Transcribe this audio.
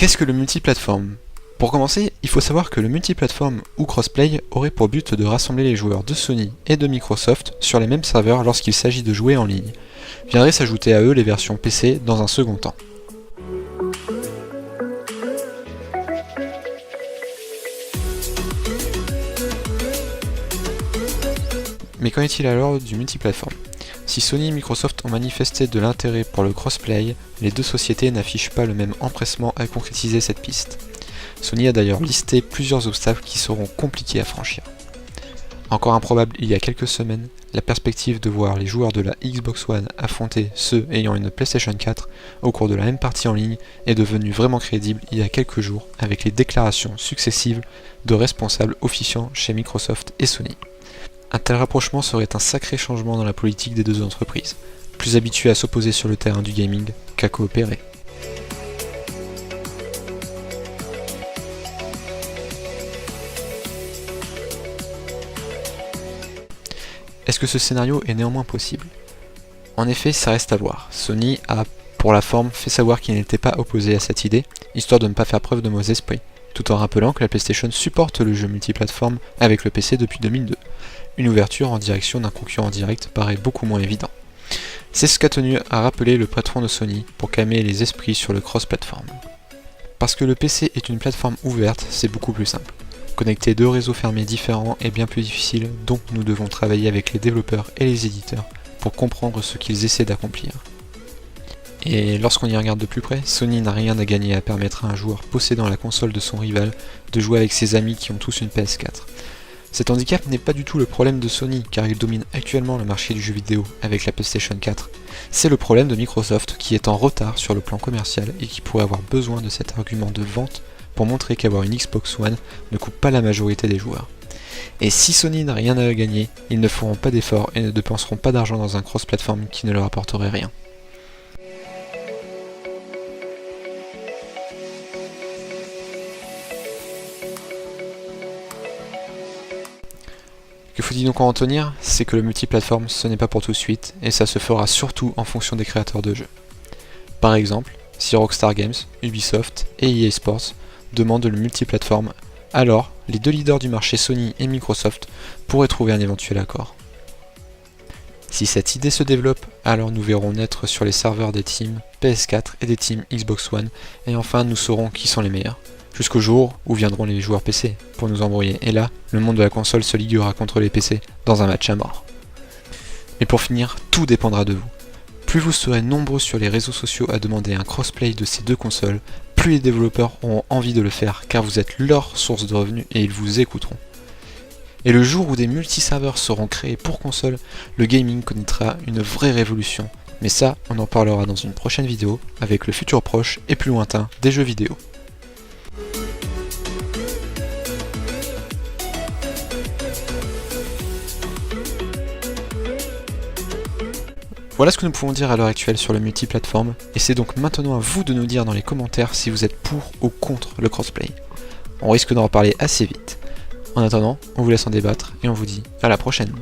Qu'est-ce que le multiplateforme? Pour commencer, il faut savoir que le multiplateforme ou crossplay aurait pour but de rassembler les joueurs de Sony et de Microsoft sur les mêmes serveurs lorsqu'il s'agit de jouer en ligne. Viendraient s'ajouter à eux les versions PC dans un second temps. Mais qu'en est-il alors du multiplateforme? Si Sony et Microsoft ont manifesté de l'intérêt pour le crossplay, les deux sociétés n'affichent pas le même empressement à concrétiser cette piste. Sony a d'ailleurs listé plusieurs obstacles qui seront compliqués à franchir. Encore improbable il y a quelques semaines, la perspective de voir les joueurs de la Xbox One affronter ceux ayant une PlayStation 4 au cours de la même partie en ligne est devenue vraiment crédible il y a quelques jours avec les déclarations successives de responsables officiants chez Microsoft et Sony. Un tel rapprochement serait un sacré changement dans la politique des deux entreprises, plus habituées à s'opposer sur le terrain du gaming qu'à coopérer. Est-ce que ce scénario est néanmoins possible? En effet, ça reste à voir. Sony a, pour la forme, fait savoir qu'il n'était pas opposé à cette idée, histoire de ne pas faire preuve de mauvais esprit, tout en rappelant que la PlayStation supporte le jeu multiplateforme avec le PC depuis 2002. Une ouverture en direction d'un concurrent direct paraît beaucoup moins évident. C'est ce qu'a tenu à rappeler le patron de Sony pour calmer les esprits sur le cross-platform. Parce que le PC est une plateforme ouverte, c'est beaucoup plus simple. Connecter deux réseaux fermés différents est bien plus difficile, donc nous devons travailler avec les développeurs et les éditeurs pour comprendre ce qu'ils essaient d'accomplir. Et lorsqu'on y regarde de plus près, Sony n'a rien à gagner à permettre à un joueur possédant la console de son rival de jouer avec ses amis qui ont tous une PS4. Cet handicap n'est pas du tout le problème de Sony, car il domine actuellement le marché du jeu vidéo avec la PlayStation 4. C'est le problème de Microsoft qui est en retard sur le plan commercial et qui pourrait avoir besoin de cet argument de vente pour montrer qu'avoir une Xbox One ne coupe pas la majorité des joueurs. Et si Sony n'a rien à gagner, ils ne feront pas d'efforts et ne dépenseront pas d'argent dans un cross-platform qui ne leur apporterait rien. Que faut-il donc en retenir? C'est que le multiplateforme ce n'est pas pour tout de suite, et ça se fera surtout en fonction des créateurs de jeux. Par exemple, si Rockstar Games, Ubisoft et EA Sports demandent le multiplateforme, alors les deux leaders du marché Sony et Microsoft pourraient trouver un éventuel accord. Si cette idée se développe, alors nous verrons naître sur les serveurs des teams PS4 et des teams Xbox One, et enfin nous saurons qui sont les meilleurs. Jusqu'au jour où viendront les joueurs PC pour nous embrouiller, et là, le monde de la console se liguera contre les PC dans un match à mort. Mais pour finir, tout dépendra de vous. Plus vous serez nombreux sur les réseaux sociaux à demander un crossplay de ces deux consoles, plus les développeurs auront envie de le faire, car vous êtes leur source de revenus et ils vous écouteront. Et le jour où des multiserveurs seront créés pour console, le gaming connaîtra une vraie révolution. Mais ça, on en parlera dans une prochaine vidéo, avec le futur proche et plus lointain des jeux vidéo. Voilà ce que nous pouvons dire à l'heure actuelle sur le multiplateforme, et c'est donc maintenant à vous de nous dire dans les commentaires si vous êtes pour ou contre le crossplay. On risque d'en reparler assez vite. En attendant, on vous laisse en débattre et on vous dit à la prochaine.